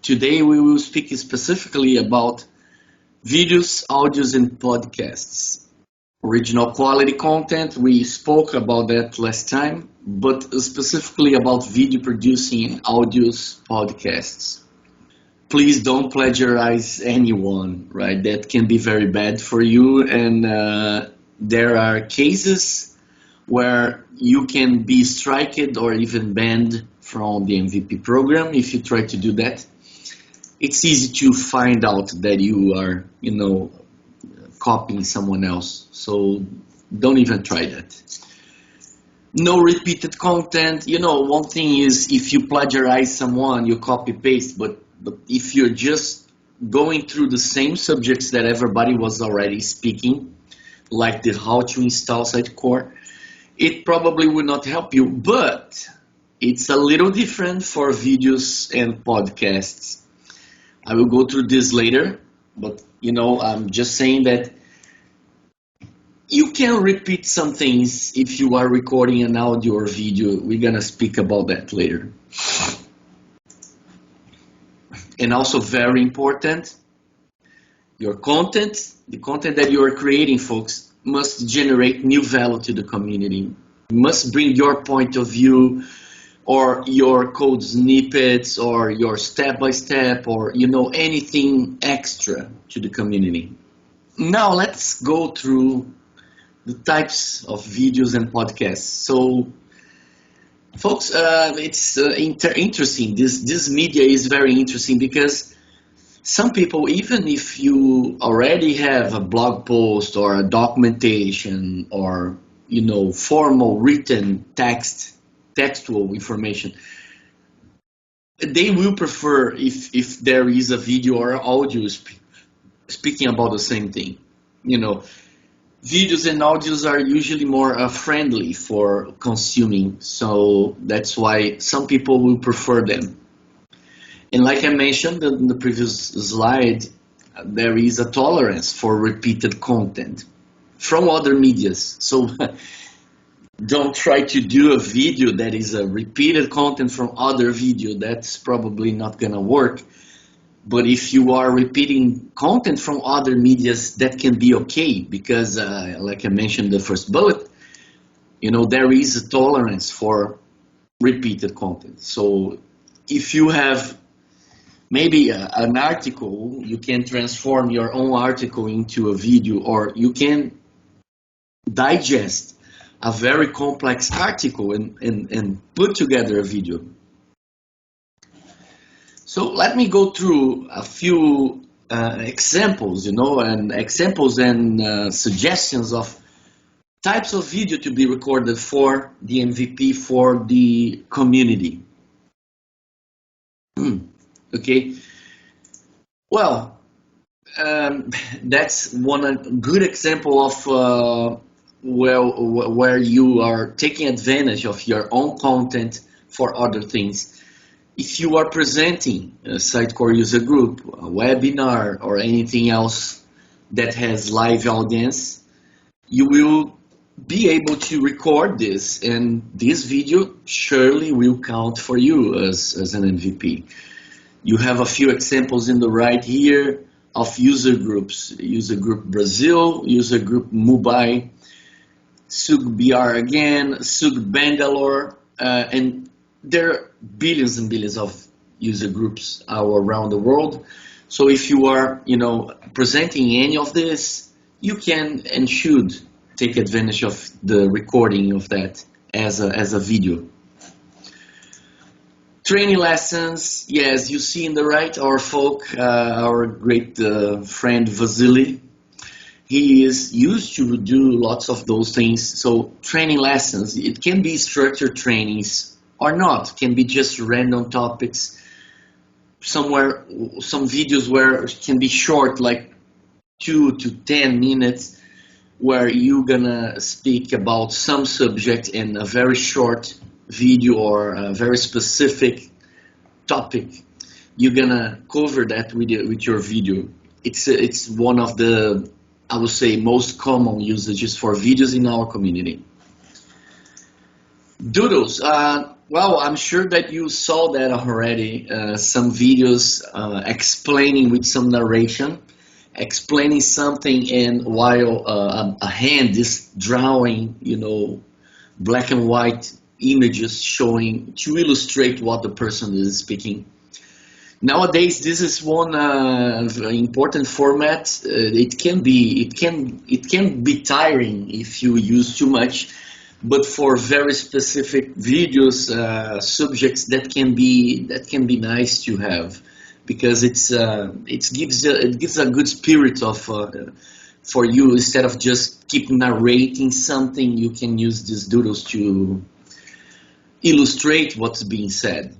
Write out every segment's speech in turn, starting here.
Today we will speak specifically about videos, audios, and podcasts. Original quality content, we spoke about that last time, but specifically about video producing and audios, podcasts. Please don't plagiarize anyone, right? That can be very bad for you, and there are cases where you can be striked or even banned from the MVP program if you try to do that. It's easy to find out that you are, copying someone else. So don't even try that. No repeated content. One thing is if you plagiarize someone, you copy paste, but if you're just going through the same subjects that everybody was already speaking, like the how to install Sitecore, it probably will not help you, but it's a little different for videos and podcasts. I will go through this later, but I'm just saying that you can repeat some things if you are recording an audio or video. We're gonna speak about that later. And also very important, your content, the content that you are creating, folks, must generate new value to the community. You must bring your point of view or your code snippets or your step-by-step or anything extra to the community. Now let's go through the types of videos and podcasts. So folks, it's interesting. This media is very interesting because some people, even if you already have a blog post or a documentation or formal written textual information, they will prefer if there is a video or audio speaking about the same thing. Videos and audios are usually more friendly for consuming, so that's why some people will prefer them. And like I mentioned in the previous slide, there is a tolerance for repeated content from other medias. So don't try to do a video that is a repeated content from other video. That's probably not gonna work. But if you are repeating content from other medias, that can be okay because, like I mentioned in the first bullet, there is a tolerance for repeated content. So if you have maybe an article, you can transform your own article into a video, or you can digest a very complex article and put together a video. So let me go through a few examples, and suggestions of types of video to be recorded for the MVP, for the community. Okay. Well, that's one good example of where you are taking advantage of your own content for other things. If you are presenting a Sitecore user group, a webinar, or anything else that has live audience, you will be able to record this, and this video surely will count for you as an MVP. You have a few examples in the right here of user groups. User group Brazil, user group Mumbai, SUG BR again, SUG Bangalore, and there are billions and billions of user groups all around the world. So if you are, presenting any of this, you can and should take advantage of the recording of that as a video. Training lessons, yes, you see in the right, our great friend Vasily, he is used to do lots of those things. So training lessons, it can be structured trainings or not, can be just random topics. Some videos where it can be short, like 2 to 10 minutes, where you're gonna speak about some subject in a very short video or a very specific topic. You're gonna cover that with your video. It's one of the, I would say, most common usages for videos in our community. Doodles. Well, I'm sure that you saw that already. Some videos explaining with some narration, explaining something, and while a hand is drawing, black and white images showing to illustrate what the person is speaking. Nowadays, this is one important format. It can be tiring if you use too much, but for very specific videos, subjects that can be nice to have, because it gives a good spirit of for you. Instead of just keep narrating something, you can use these doodles to illustrate what's being said.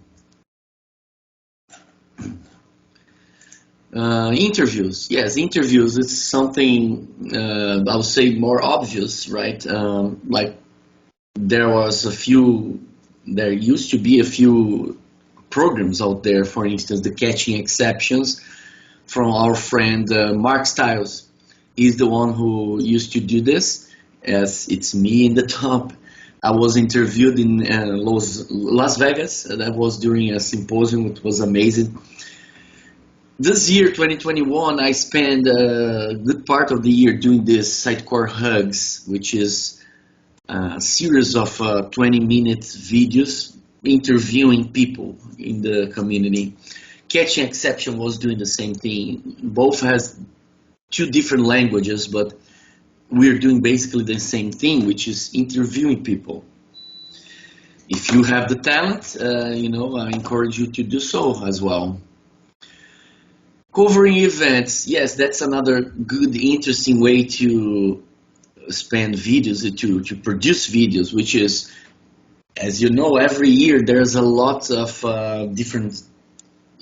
Interviews, yes, interviews. It's something I would say more obvious, right? Like there was a few, there used to be a few programs out there. For instance, the catching exceptions from our friend Mark Stiles. He's the one who used to do this. As it's me in the top. I was interviewed in Las Vegas. That was during a symposium. It was amazing. This year, 2021, I spent a good part of the year doing this Sitecore Hugs, which is a series of 20-minute videos interviewing people in the community. Catching Exception was doing the same thing. Both has two different languages, but we're doing basically the same thing, which is interviewing people. If you have the talent, I encourage you to do so as well. Covering events, yes, that's another good, interesting way to spend videos, to produce videos, which is, as you know, every year there's a lot of different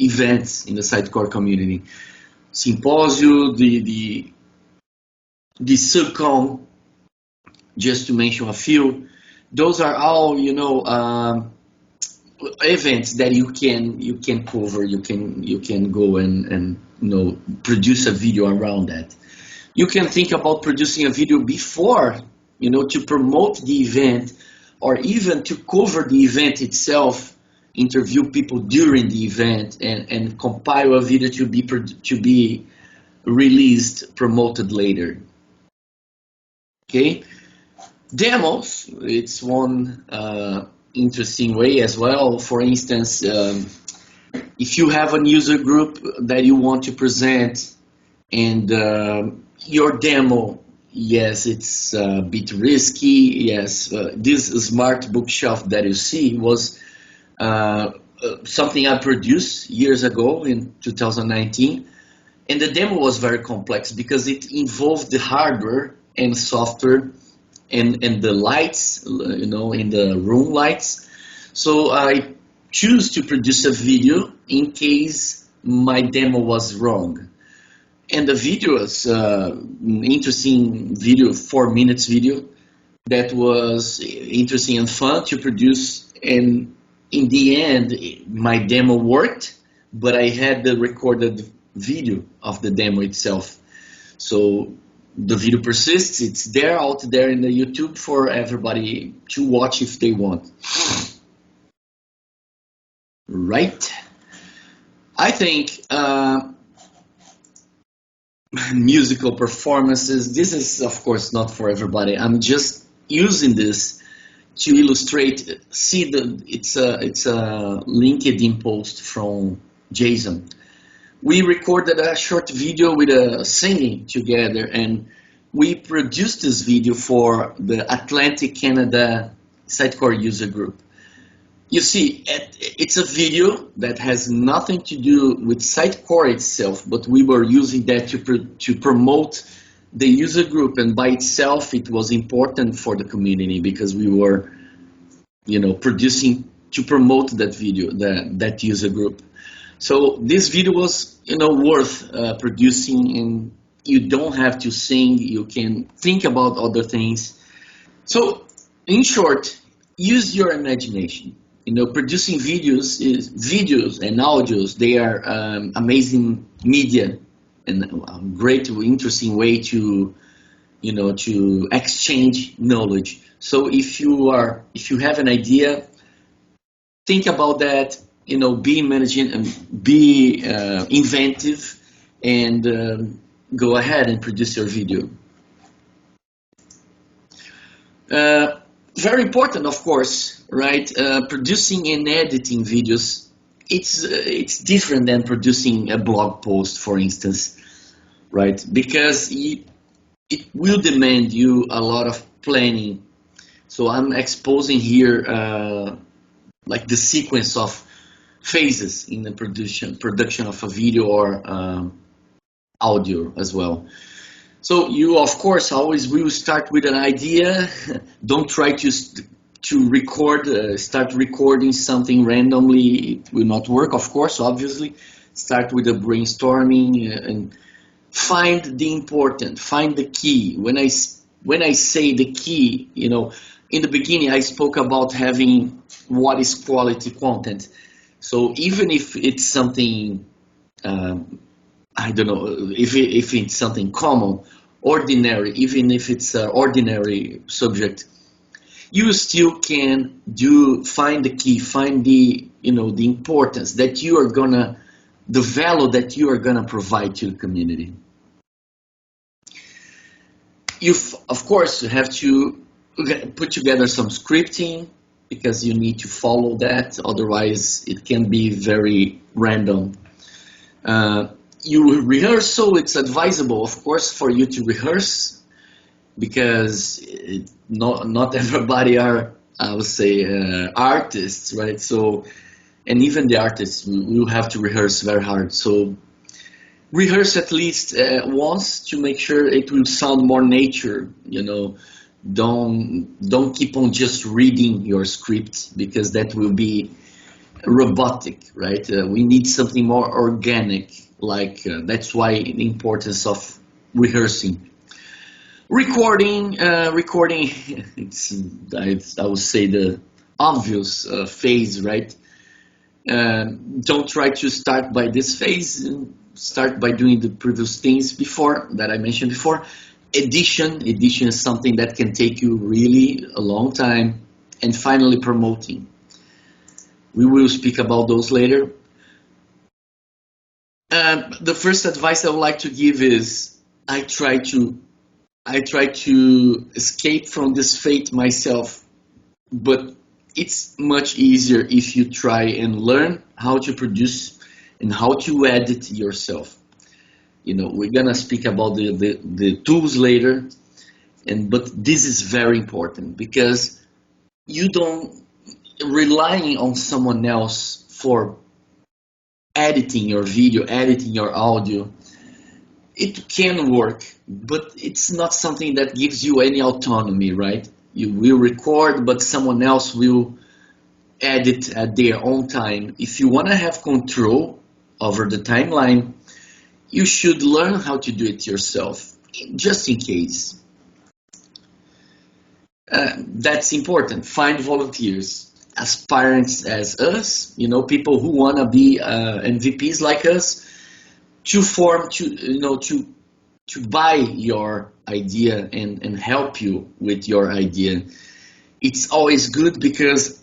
events in the Sitecore community. Symposium, the SubCon, just to mention a few. Those are all, events that you can cover. You can go and produce a video around that. You can think about producing a video before, to promote the event, or even to cover the event itself, interview people during the event, and compile a video to be released, promoted later. Okay, demos. It's one interesting way as well. For instance, if you have a user group that you want to present, and your demo, yes, it's a bit risky. Yes, this smart bookshelf that you see was something I produced years ago in 2019, and the demo was very complex because it involved the hardware and software and the lights, in the room lights. So I choose to produce a video in case my demo was wrong. And the video was interesting video, 4 minutes video that was interesting and fun to produce. And in the end, my demo worked, but I had the recorded video of the demo itself. So the video persists. It's there, out there in the YouTube for everybody to watch if they want. Right? I think musical performances, this is of course not for everybody. I'm just using this to illustrate. See, it's a LinkedIn post from Jason. We recorded a short video with singing together, and we produced this video for the Atlantic Canada Sitecore user group. You see, it's a video that has nothing to do with Sitecore itself, but we were using that to promote the user group, and by itself it was important for the community because we were, producing to promote that video, that user group. So this video was, worth producing, and you don't have to sing. You can think about other things. So, in short, use your imagination. Producing videos and audios. They are amazing media and a great, interesting way to, to exchange knowledge. So if you have an idea, think about that, be managing and be inventive, and go ahead and produce your video. Very important, of course, right? Producing and editing videos, it's different than producing a blog post, for instance, right? Because it will demand you a lot of planning. So I'm exposing here like the sequence of phases in the production of a video or audio as well. So you, of course, always will start with an idea. Don't try to start recording something randomly. It will not work, of course, obviously. Start with a brainstorming and find the important, find the key. When I say the key, in the beginning I spoke about having what is quality content. So even if it's something, I don't know, if it's something common, ordinary, even if it's an ordinary subject, you still can find the key, find the importance that you are gonna, the value that you are gonna provide to the community. You, of course, have to put together some scripting, because you need to follow that, otherwise it can be very random. You rehearsal, it's advisable, of course, for you to rehearse, because not everybody are, I would say, artists, right? So, and even the artists will have to rehearse very hard. So rehearse at least once to make sure it will sound more nature, Don't keep on just reading your script, because that will be robotic, right? We need something more organic, that's why the importance of rehearsing. Recording, I would say the obvious phase, right? Don't try to start by this phase. Start by doing the previous things before that I mentioned before. Edition is something that can take you really a long time. And finally, promoting. We will speak about those later. The first advice I would like to give is I try to escape from this fate myself, but it's much easier if you try and learn how to produce and how to edit yourself. We're gonna speak about the tools later, but this is very important, because you don't relying on someone else for editing your video, editing your audio. It can work, but it's not something that gives you any autonomy, right? You will record, but someone else will edit at their own time. If you want to have control over the timeline, you should learn how to do it yourself, just in case. That's important. Find volunteers, aspirants as us, people who want to be MVPs like us, to buy your idea and help you with your idea. It's always good, because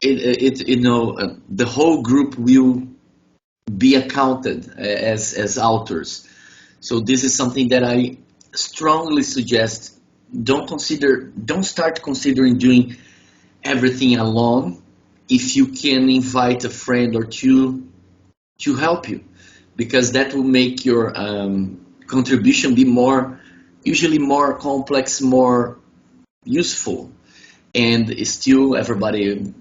the whole group will be accounted as authors. So this is something that I strongly suggest. Don't start considering doing everything alone. If you can invite a friend or two to help you, because that will make your contribution be usually more complex, more useful, and still everybody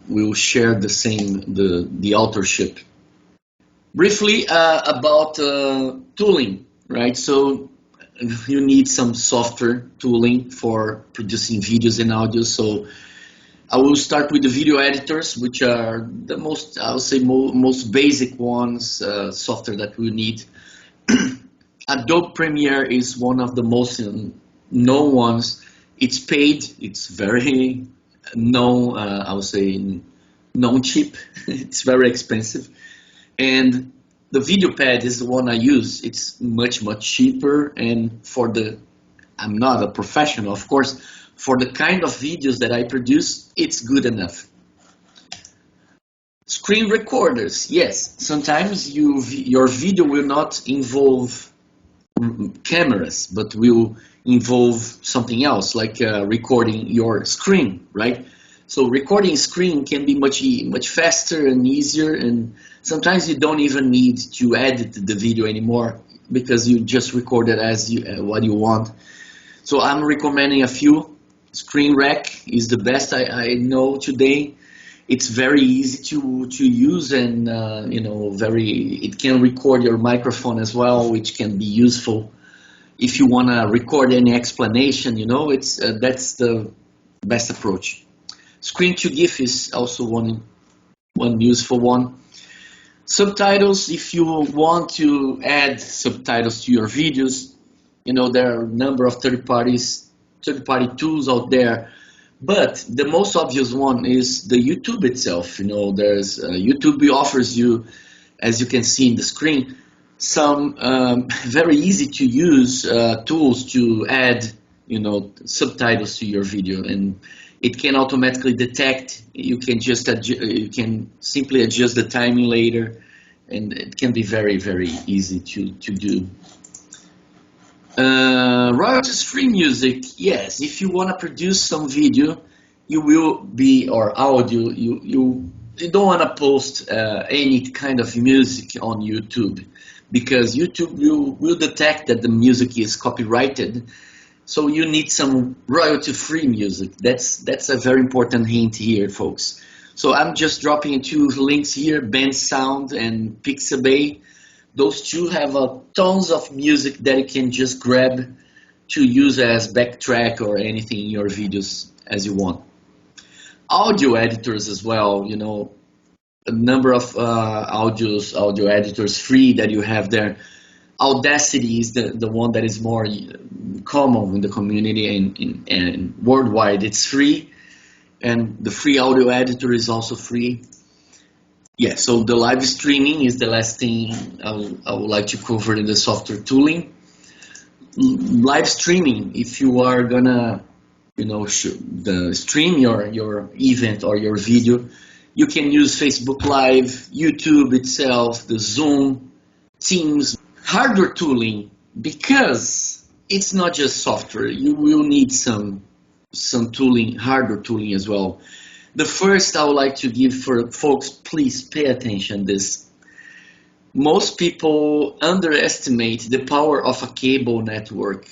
will share the same the authorship. Briefly about tooling, right? So you need some software tooling for producing videos and audio. So I will start with the video editors, which are the most, I would say, most basic ones, software that we need. Adobe Premiere is one of the most known ones. It's paid. It's very known, I would say, non-cheap. It's very expensive. And the video pad is the one I use. It's much cheaper, and I'm not a professional, of course. For the kind of videos that I produce, it's good enough. Screen recorders, yes. Sometimes your video will not involve cameras, but will involve something else, like recording your screen, right? So recording screen can be much faster and easier, and sometimes you don't even need to edit the video anymore because you just record it as what you want. So I'm recommending a few. Screen Rec is the best I know today. It's very easy to use, and it can record your microphone as well, which can be useful if you want to record any explanation. It's that's the best approach. Screen to GIF is also one useful one. Subtitles, if you want to add subtitles to your videos, there are a number of third-party tools out there. But the most obvious one is the YouTube itself. There's YouTube offers you, as you can see in the screen, some very easy to use tools to add, subtitles to your video, and it can automatically detect. You can you can simply adjust the timing later, and it can be very, very easy to do. Royalties-free music, yes. If you want to produce some video, you will be, or audio, you don't want to post any kind of music on YouTube, because YouTube will detect that the music is copyrighted. So you need some royalty-free music. That's a very important hint here, folks. So I'm just dropping two links here, Bandsound and Pixabay. Those two have tons of music that you can just grab to use as backtrack or anything in your videos as you want. Audio editors as well, a number of audio editors free that you have there. Audacity is the one that is more common in the community, and worldwide it's free, and the free audio editor is also free. Yeah, so the live streaming is the last thing I would like to cover in the software tooling. Live streaming, if you are gonna, stream your event or your video, you can use Facebook Live, YouTube itself, the Zoom, Teams. Hardware tooling, because it's not just software, you will need some tooling, hardware tooling as well. The first I would like to give for folks, please pay attention to this. Most people underestimate the power of a cable network,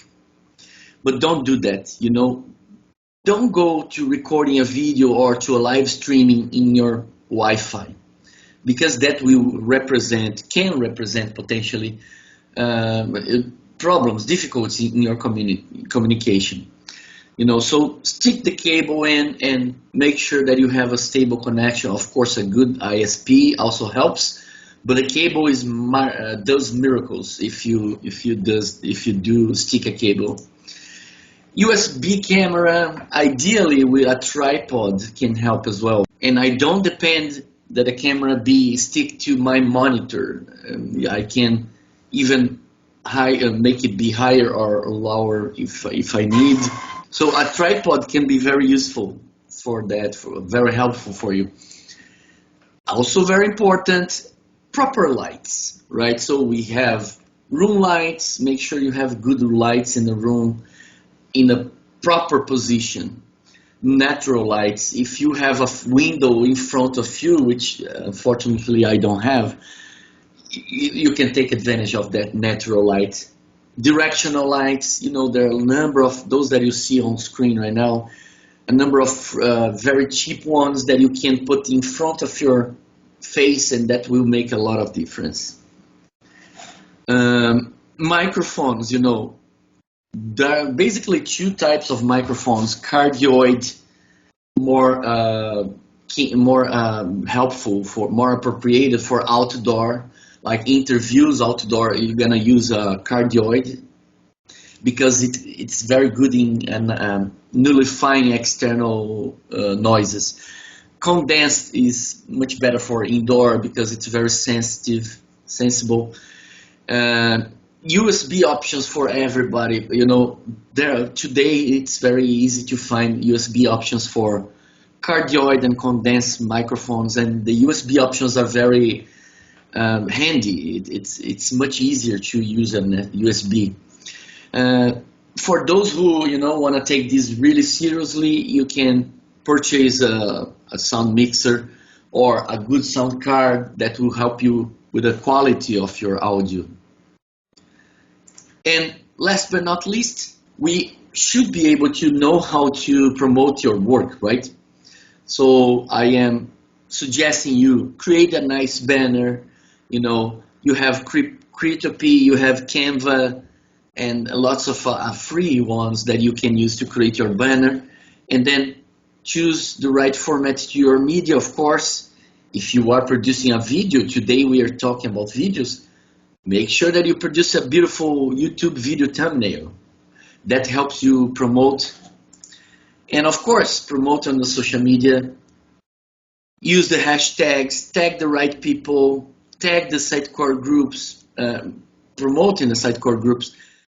but don't do that, Don't go to recording a video or to a live streaming in your Wi-Fi, because that can represent potentially problems, difficulties in your communication. So stick the cable in and make sure that you have a stable connection. Of course, a good ISP also helps, but the cable does miracles if you do stick a cable. USB camera, ideally with a tripod, can help as well. And I don't depend that the camera stick to my monitor. I can even make it be higher or lower if I need. So a tripod can be very useful for that, very helpful for you. Also very important, proper lights, right? So we have room lights. Make sure you have good lights in the room in a proper position. Natural lights. If you have a window in front of you, which unfortunately I don't have, you can take advantage of that natural light. Directional lights, there are a number of those that you see on screen right now, a number of very cheap ones that you can put in front of your face, and that will make a lot of difference. Microphones, there are basically two types of microphones: cardioid, more helpful, more appropriated for outdoor, like interviews outdoor. You're gonna use a cardioid because it's very good in nullifying external noises. Condensed is much better for indoor because it's very sensible. USB options for everybody. Today it's very easy to find USB options for cardioid and condensed microphones, and the USB options are very handy. It's much easier to use a USB. For those who want to take this really seriously, you can purchase a sound mixer or a good sound card that will help you with the quality of your audio. And last but not least, we should be able to know how to promote your work, right? So I am suggesting you create a nice banner. You have Creatopy, you have Canva, and lots of free ones that you can use to create your banner. And then choose the right format to your media, of course. If you are producing a video, today we are talking about videos, make sure that you produce a beautiful YouTube video thumbnail. That helps you promote. And of course, promote on the social media. Use the hashtags, tag the right people, tag the Sitecore groups, promote in the Sitecore groups.